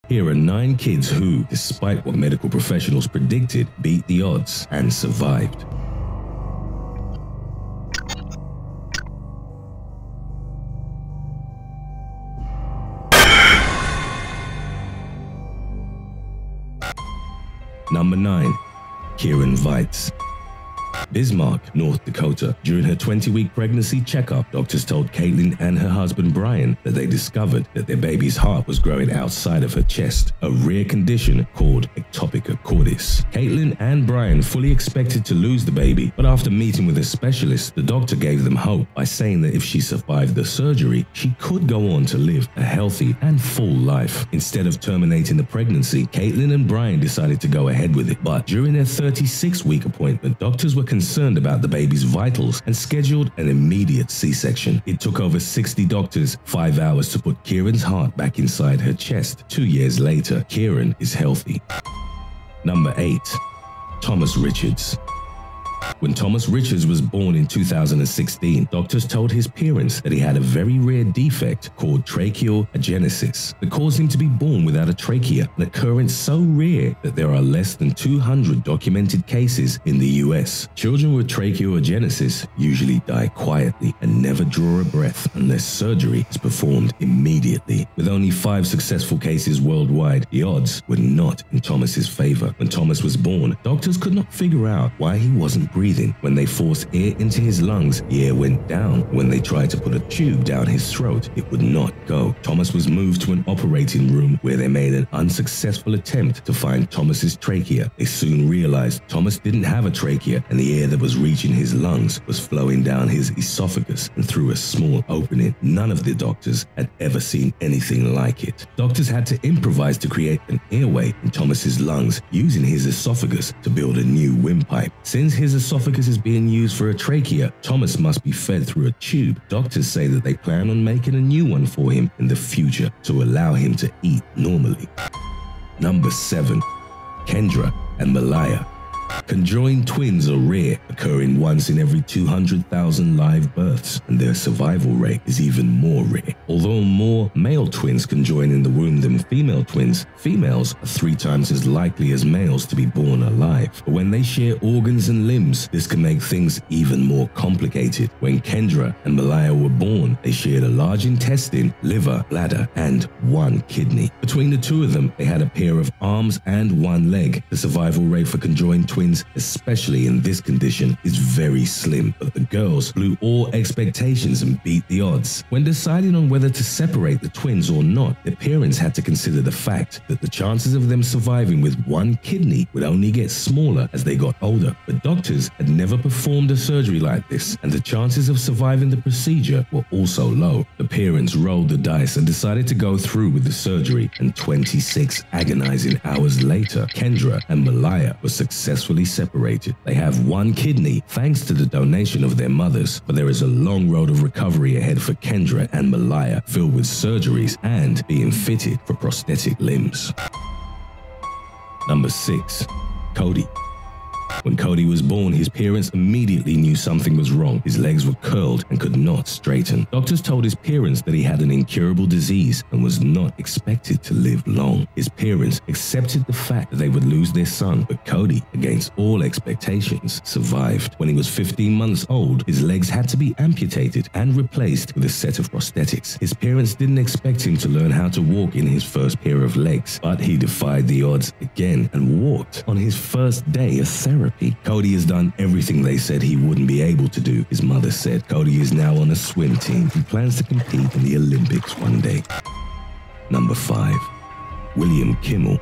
Here are 9 kids who, despite what medical professionals predicted, beat the odds and survived. Number 9. Kieran Veitz. Bismarck, North Dakota. During her 20-week pregnancy checkup, doctors told Caitlin and her husband Brian that they discovered that their baby's heart was growing outside of her chest, a rare condition called ectopia cordis. Caitlin and Brian fully expected to lose the baby, but after meeting with a specialist, the doctor gave them hope by saying that if she survived the surgery, she could go on to live a healthy and full life. Instead of terminating the pregnancy, Caitlin and Brian decided to go ahead with it, but during their 36-week appointment, doctors were concerned about the baby's vitals and scheduled an immediate C-section. It took over 60 doctors 5 hours to put Kieran's heart back inside her chest. 2 years later, Kieran is healthy. Number 8. Thomas Richards. When Thomas Richards was born in 2016, doctors told his parents that he had a very rare defect called tracheal agenesis that caused him to be born without a trachea, an occurrence so rare that there are less than 200 documented cases in the US. Children with tracheal agenesis usually die quietly and never draw a breath unless surgery is performed immediately. With only 5 successful cases worldwide, the odds were not in Thomas's favor. When Thomas was born, doctors could not figure out why he wasn't breathing. When they forced air into his lungs, the air went down. When they tried to put a tube down his throat, it would not go. Thomas was moved to an operating room where they made an unsuccessful attempt to find Thomas's trachea. They soon realized Thomas didn't have a trachea, and the air that was reaching his lungs was flowing down his esophagus and through a small opening. None of the doctors had ever seen anything like it. Doctors had to improvise to create an airway in Thomas's lungs using his esophagus to build a new windpipe. Since his esophagus is being used for a trachea, Thomas must be fed through a tube. Doctors say that they plan on making a new one for him in the future to allow him to eat normally. Number 7. Kendra and Malaya. Conjoined twins are rare, occurring once in every 200,000 live births, and their survival rate is even more rare. Although more male twins conjoin in the womb than female twins, females are 3 times as likely as males to be born alive. But when they share organs and limbs, this can make things even more complicated. When Kendra and Malaya were born, they shared a large intestine, liver, bladder, and 1 kidney. Between the 2 of them, they had a pair of arms and 1 leg. The survival rate for conjoined twins, especially in this condition, is very slim, but the girls blew all expectations and beat the odds. When deciding on whether to separate the twins or not, their parents had to consider the fact that the chances of them surviving with 1 kidney would only get smaller as they got older. But doctors had never performed a surgery like this, and the chances of surviving the procedure were also low. The parents rolled the dice and decided to go through with the surgery, and 26 agonizing hours later, Kendra and Malaya were successfully separated. They have 1 kidney thanks to the donation of their mothers, but there is a long road of recovery ahead for Kendra and Malaya, filled with surgeries and being fitted for prosthetic limbs. Number 6. Cody. When Cody was born, his parents immediately knew something was wrong. His legs were curled and could not straighten. Doctors told his parents that he had an incurable disease and was not expected to live long. His parents accepted the fact that they would lose their son, but Cody, against all expectations, survived. When he was 15 months old, his legs had to be amputated and replaced with a set of prosthetics. His parents didn't expect him to learn how to walk in his first pair of legs, but he defied the odds again and walked on his first day of therapy. Cody has done everything they said he wouldn't be able to do. His mother said Cody is now on a swim team and plans to compete in the Olympics one day. Number 5. William Kimmel.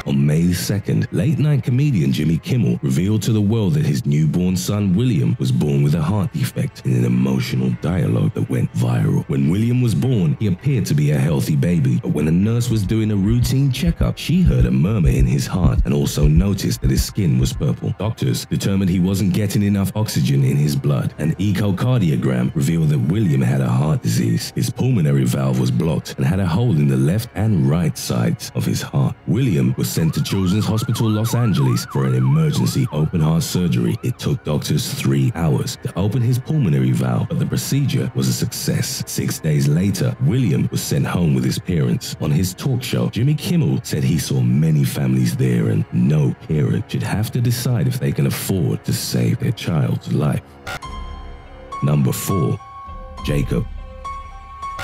On May 2nd, late-night comedian Jimmy Kimmel revealed to the world that his newborn son William was born with a heart defect in an emotional dialogue that went viral. When William was born, he appeared to be a healthy baby, but when a nurse was doing a routine checkup, she heard a murmur in his heart and also noticed that his skin was purple. Doctors determined he wasn't getting enough oxygen in his blood. An echocardiogram revealed that William had a heart disease. His pulmonary valve was blocked and had a hole in the left and right sides of his heart. William was sent to Children's Hospital Los Angeles for an emergency open-heart surgery. It took doctors 3 hours to open his pulmonary valve, but the procedure was a success. 6 days later, William was sent home with his parents. On his talk show, Jimmy Kimmel said he saw many families there and no parent should have to decide if they can afford to save their child's life. Number 4. Jacob.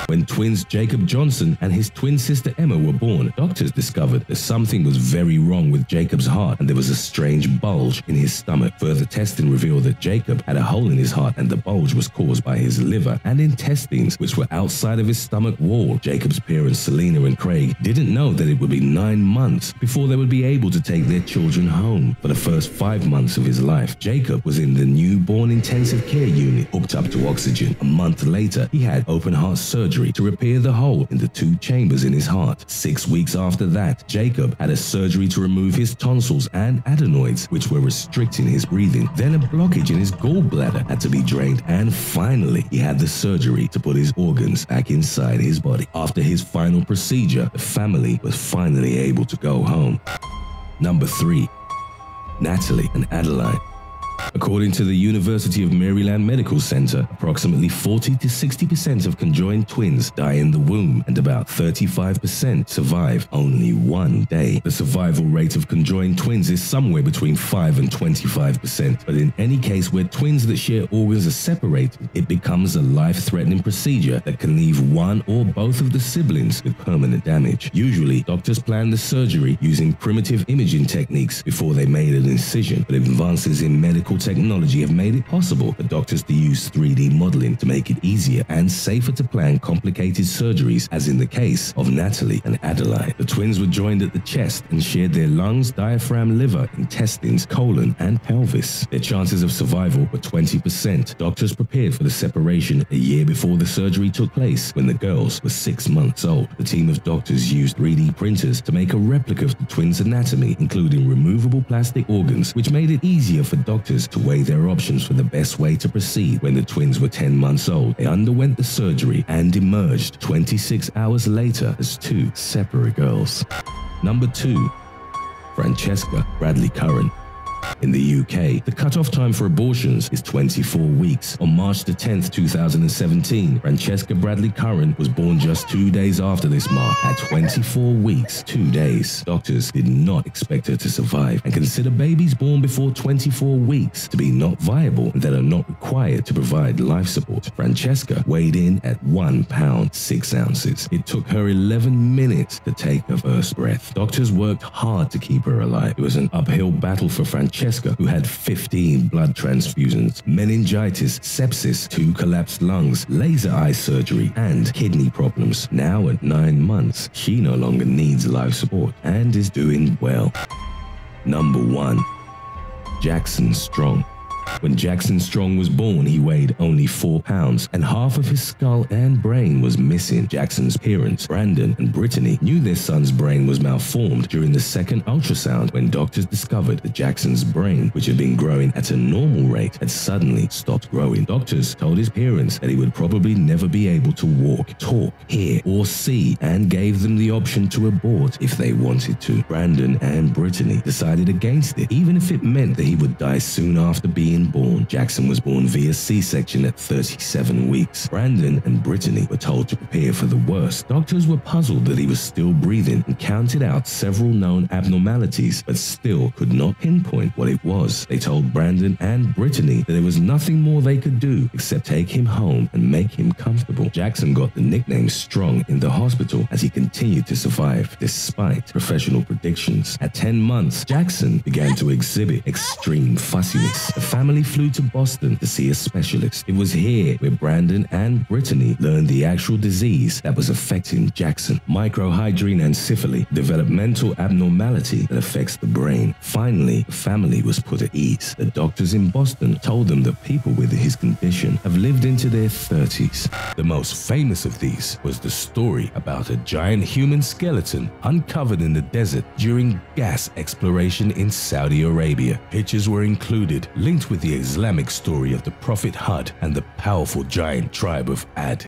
When twins Jacob Johnson and his twin sister Emma were born, doctors discovered that something was very wrong with Jacob's heart and there was a strange bulge in his stomach. Further testing revealed that Jacob had a hole in his heart and the bulge was caused by his liver and intestines, which were outside of his stomach wall. Jacob's parents, Selena and Craig, didn't know that it would be 9 months before they would be able to take their children home. For the first 5 months of his life, Jacob was in the newborn intensive care unit, hooked up to oxygen. A month later, he had open heart surgery to repair the hole in the 2 chambers in his heart. 6 weeks after that, Jacob had a surgery to remove his tonsils and adenoids, which were restricting his breathing. Then a blockage in his gallbladder had to be drained, and finally, he had the surgery to put his organs back inside his body. After his final procedure, the family was finally able to go home. Number 3. Natalie and Adeline. According to the University of Maryland Medical Center, approximately 40 to 60% of conjoined twins die in the womb and about 35% survive only 1 day. The survival rate of conjoined twins is somewhere between 5 and 25%, but in any case where twins that share organs are separated, it becomes a life-threatening procedure that can leave one or both of the siblings with permanent damage. Usually, doctors plan the surgery using primitive imaging techniques before they made an incision, but advances in medical technology have made it possible for doctors to use 3D modeling to make it easier and safer to plan complicated surgeries, as in the case of Natalie and Adeline. The twins were joined at the chest and shared their lungs, diaphragm, liver, intestines, colon, and pelvis. Their chances of survival were 20%. Doctors prepared for the separation a year before the surgery took place, when the girls were 6 months old. The team of doctors used 3D printers to make a replica of the twins' anatomy, including removable plastic organs, which made it easier for doctors to weigh their options for the best way to proceed. When the twins were 10 months old, they underwent the surgery and emerged 26 hours later as 2 separate girls. Number 2. Francesca Bradley Curran. In the UK, the cutoff time for abortions is 24 weeks. On March the 10th, 2017, Francesca Bradley Curran was born just 2 days after this mark. At 24 weeks, 2 days, doctors did not expect her to survive and consider babies born before 24 weeks to be not viable and that are not required to provide life support. Francesca weighed in at 1 pound 6 ounces. It took her 11 minutes to take her first breath. Doctors worked hard to keep her alive. It was an uphill battle for Francesca, who had 15 blood transfusions, meningitis, sepsis, 2 collapsed lungs, laser eye surgery, and kidney problems. Now at 9 months, she no longer needs life support and is doing well. Number 1. Jackson Strong. When Jackson Strong was born, he weighed only 4 pounds and half of his skull and brain was missing. Jackson's parents, Brandon and Brittany, knew their son's brain was malformed during the second ultrasound when doctors discovered that Jackson's brain, which had been growing at a normal rate, had suddenly stopped growing. Doctors told his parents that he would probably never be able to walk, talk, hear, or see, and gave them the option to abort if they wanted to. Brandon and Brittany decided against it, even if it meant that he would die soon after being born. Jackson was born via C-section at 37 weeks. Brandon and Brittany were told to prepare for the worst. Doctors were puzzled that he was still breathing and counted out several known abnormalities, but still could not pinpoint what it was. They told Brandon and Brittany that there was nothing more they could do except take him home and make him comfortable. Jackson got the nickname Strong in the hospital as he continued to survive despite professional predictions. At 10 months, Jackson began to exhibit extreme fussiness. The family flew to Boston to see a specialist. It was here where Brandon and Brittany learned the actual disease that was affecting Jackson. Microhydranencephaly, a developmental abnormality that affects the brain. Finally, the family was put at ease. The doctors in Boston told them that people with his condition have lived into their 30s. The most famous of these was the story about a giant human skeleton uncovered in the desert during gas exploration in Saudi Arabia. Pictures were included, linked with the Islamic story of the Prophet Hud and the powerful giant tribe of Ad.